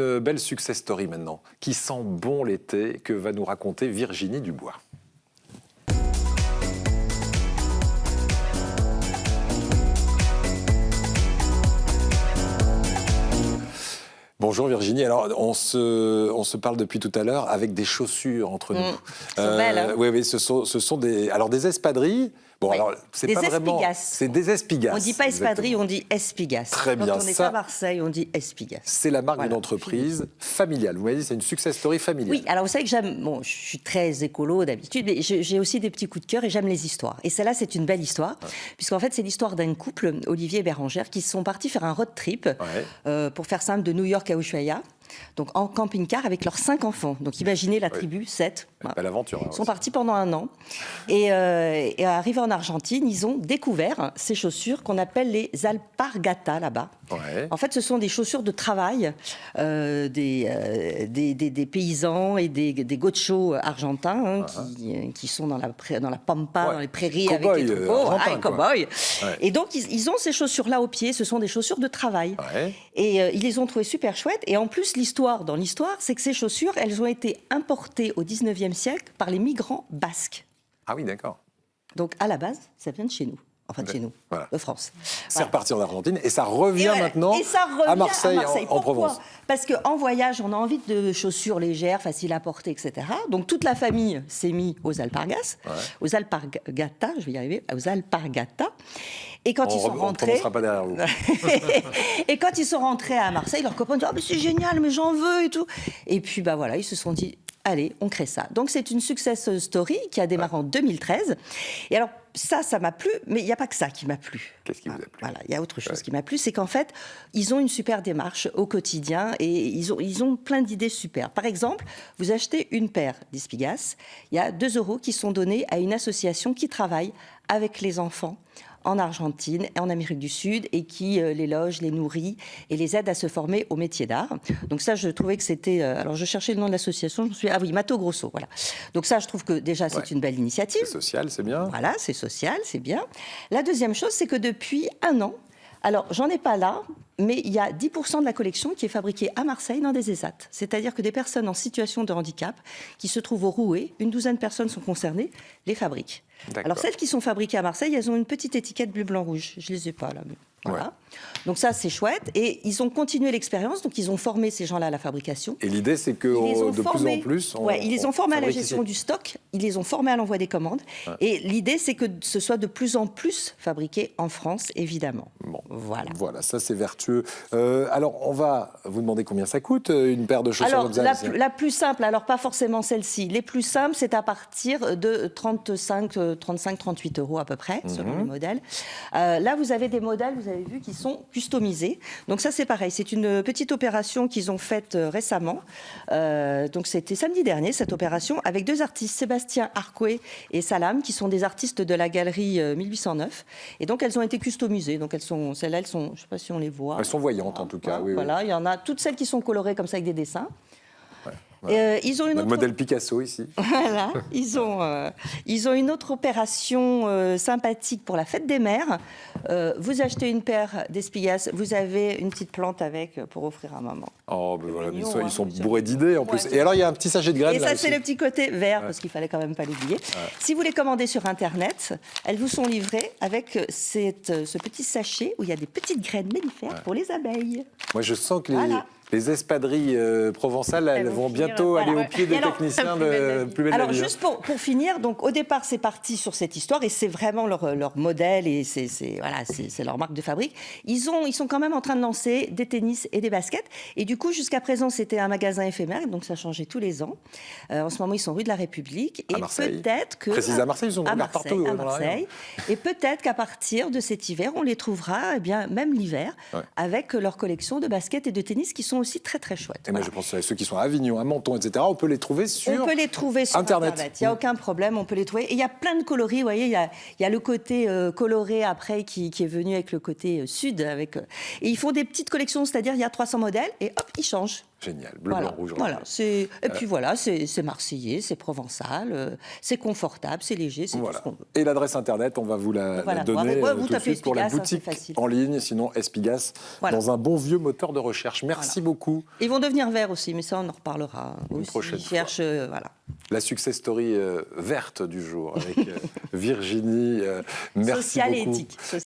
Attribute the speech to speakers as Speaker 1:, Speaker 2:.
Speaker 1: Belle success story maintenant, qui sent bon l'été, que va nous raconter Virginie Dubois. Bonjour Virginie, alors on se parle depuis tout à l'heure avec des chaussures entre nous.
Speaker 2: Elles sont belles, hein.
Speaker 1: Oui, ce sont des espadrilles. Bon,
Speaker 2: Oui.
Speaker 1: alors, c'est
Speaker 2: des
Speaker 1: pas vraiment.
Speaker 2: espigas.
Speaker 1: C'est des espigas.
Speaker 2: On dit pas espadrille,
Speaker 1: exactement.
Speaker 2: on dit espigas.
Speaker 1: Très bien.
Speaker 2: Quand on est à Marseille, on dit espigas.
Speaker 1: C'est la marque
Speaker 2: Voilà,
Speaker 1: d'une entreprise familiale. Vous m'avez dit, c'est une success story familiale.
Speaker 2: Oui, alors vous savez que j'aime. Bon, je suis très écolo d'habitude, mais j'ai aussi des petits coups de cœur et j'aime les histoires. Et celle-là, c'est une belle histoire, puisqu'en fait, c'est l'histoire d'un couple, Olivier et Bérangère, qui sont partis faire un road trip, pour faire simple, de New York à Ushuaïa. Donc en camping-car avec leurs 5 enfants. Donc imaginez la tribu, 7.
Speaker 1: Belle aventure.
Speaker 2: Ils sont partis pendant un an. Et arrivés en Argentine, ils ont découvert ces chaussures qu'on appelle les alpargatas là-bas.
Speaker 1: Ouais.
Speaker 2: En fait, ce sont des chaussures de travail des paysans et des gauchos argentins qui sont dans la pampa, dans les prairies avec les troupeaux. Cow-boys. Et donc, ils ont ces chaussures-là aux pieds. Ce sont des chaussures de travail.
Speaker 1: Ouais.
Speaker 2: Et ils les ont trouvées super chouettes. Et en plus, dans l'histoire, c'est que ces chaussures, elles ont été importées au 19e siècle par les migrants basques.
Speaker 1: Ah oui, d'accord.
Speaker 2: Donc, à la base, ça vient de chez nous. Enfin, de chez nous, de France.
Speaker 1: C'est reparti en Argentine et ça revient maintenant à Marseille, en Provence.
Speaker 2: Parce qu'en voyage, on a envie de chaussures légères, faciles à porter, etc. Donc, toute la famille s'est mise aux alpargas, aux alpargatas, je vais y arriver, aux alpargatas. Et quand ils sont rentrés,
Speaker 1: on ne pas derrière vous.
Speaker 2: Et quand ils sont rentrés à Marseille, leurs copains disent « Ah, mais c'est génial, mais j'en veux » et tout. Et puis, bah voilà, ils se sont dit « Allez, on crée ça ». Donc, c'est une success story qui a démarré en 2013. Et alors, ça m'a plu, mais il n'y a pas que ça qui m'a plu.
Speaker 1: Qu'est-ce qui vous a plu ?
Speaker 2: Voilà, il y a autre chose qui m'a plu, c'est qu'en fait, ils ont une super démarche au quotidien et ils ont plein d'idées super. Par exemple, vous achetez une paire d'espigas, il y a 2 € qui sont donnés à une association qui travaille avec les enfants en Argentine et en Amérique du Sud et qui les loge, les nourrit et les aide à se former au métier d'art. Donc ça, je trouvais que c'était... alors, je cherchais le nom de l'association, je me suis dit, ah oui, Mato Grosso, voilà. Donc ça, je trouve que déjà, c'est une belle initiative.
Speaker 1: C'est social, c'est bien.
Speaker 2: Voilà, c'est social, c'est bien. La deuxième chose, c'est que depuis un an, alors j'en ai pas là, mais il y a 10% de la collection qui est fabriquée à Marseille dans des ESAT. C'est-à-dire que des personnes en situation de handicap qui se trouvent au Rouet, une douzaine de personnes sont concernées, les fabriquent. Alors celles qui sont fabriquées à Marseille, elles ont une petite étiquette bleu, blanc, rouge. Je les ai pas là, mais voilà. Ouais. Donc ça, c'est chouette. Et ils ont continué l'expérience, donc ils ont formé ces gens-là à la fabrication.
Speaker 1: Et l'idée, c'est que de plus en plus...
Speaker 2: ils les ont formés à la gestion du stock, ils les ont formés à l'envoi des commandes. Ouais. Et l'idée, c'est que ce soit de plus en plus fabriqué en France, évidemment.
Speaker 1: Bon,
Speaker 2: voilà,
Speaker 1: ça c'est vertueux. Alors, on va vous demander combien ça coûte, une paire de chaussures comme ça.
Speaker 2: La plus simple, alors pas forcément celle-ci. Les plus simples, c'est à partir de 35-38 € à peu près, selon les modèles. Là, vous avez des modèles, vous avez vu, qui sont customisés. Donc ça, c'est pareil. C'est une petite opération qu'ils ont faite récemment. Donc c'était samedi dernier, cette opération, avec 2 artistes, Sébastien Arcoué et Salam, qui sont des artistes de la galerie 1809. Et donc, elles ont été customisées. Donc celles-là, elles sont, je ne sais pas si on les voit.
Speaker 1: Elles sont voyantes, en tout cas.
Speaker 2: Voilà, il y en a toutes celles qui sont colorées comme ça avec des dessins.
Speaker 1: Ils ont le modèle Picasso ici.
Speaker 2: Voilà, ils ont une autre opération sympathique pour la fête des mères. Vous achetez une paire d'espigas, vous avez une petite plante avec pour offrir à maman.
Speaker 1: Oh, ben voilà, ils sont bourrés d'idées en plus. Et alors, il y a un petit sachet de graines.
Speaker 2: Et
Speaker 1: là
Speaker 2: ça,
Speaker 1: aussi.
Speaker 2: c'est le petit côté vert, parce qu'il fallait quand même pas l'oublier. Si vous les commandez sur Internet, elles vous sont livrées avec ce petit sachet où il y a des petites graines mellifères pour les abeilles.
Speaker 1: Moi, je sens que les espadrilles provençales, elles vont bientôt aller au pied des techniciens de Plus belle la vie.
Speaker 2: Alors, juste pour finir, donc, au départ, c'est parti sur cette histoire, et c'est vraiment leur modèle, et c'est leur marque de fabrique. Ils sont quand même en train de lancer des tennis et des baskets, et du coup, jusqu'à présent, c'était un magasin éphémère, donc ça changeait tous les ans. En ce moment, ils sont rue de la République, et peut-être que...
Speaker 1: Précise à Marseille, ils sont partout.
Speaker 2: À Marseille, et peut-être qu'à partir de cet hiver, on les trouvera, même l'hiver, avec leur collection de baskets et de tennis qui sont aussi très très chouettes.
Speaker 1: Et moi je pense à ceux qui sont à Avignon, à Menton, etc. On peut les trouver sur Internet.
Speaker 2: Il n'y a aucun problème, on peut les trouver. Et il y a plein de coloris, vous voyez, il y a le côté coloré après qui est venu avec le côté sud. Et ils font des petites collections, c'est-à-dire il y a 300 modèles et hop, ils changent.
Speaker 1: Génial, bleu,
Speaker 2: Voilà,
Speaker 1: blanc, rouge,
Speaker 2: voilà.
Speaker 1: orange.
Speaker 2: Et puis voilà, c'est marseillais, c'est provençal, c'est confortable, c'est léger, c'est tout ce qu'on veut.
Speaker 1: Et l'adresse internet, on va vous la donner
Speaker 2: Ouais,
Speaker 1: tout
Speaker 2: vous
Speaker 1: de
Speaker 2: tapez
Speaker 1: suite pour la
Speaker 2: Espigas, c'est
Speaker 1: boutique
Speaker 2: facile.
Speaker 1: en ligne, sinon Espigas, dans un bon vieux moteur de recherche. Merci beaucoup.
Speaker 2: Ils vont devenir verts aussi, mais ça on en reparlera.
Speaker 1: Une prochaine
Speaker 2: fois. Voilà.
Speaker 1: La success story verte du jour avec Virginie. Merci
Speaker 2: Sociale et
Speaker 1: beaucoup.
Speaker 2: éthique.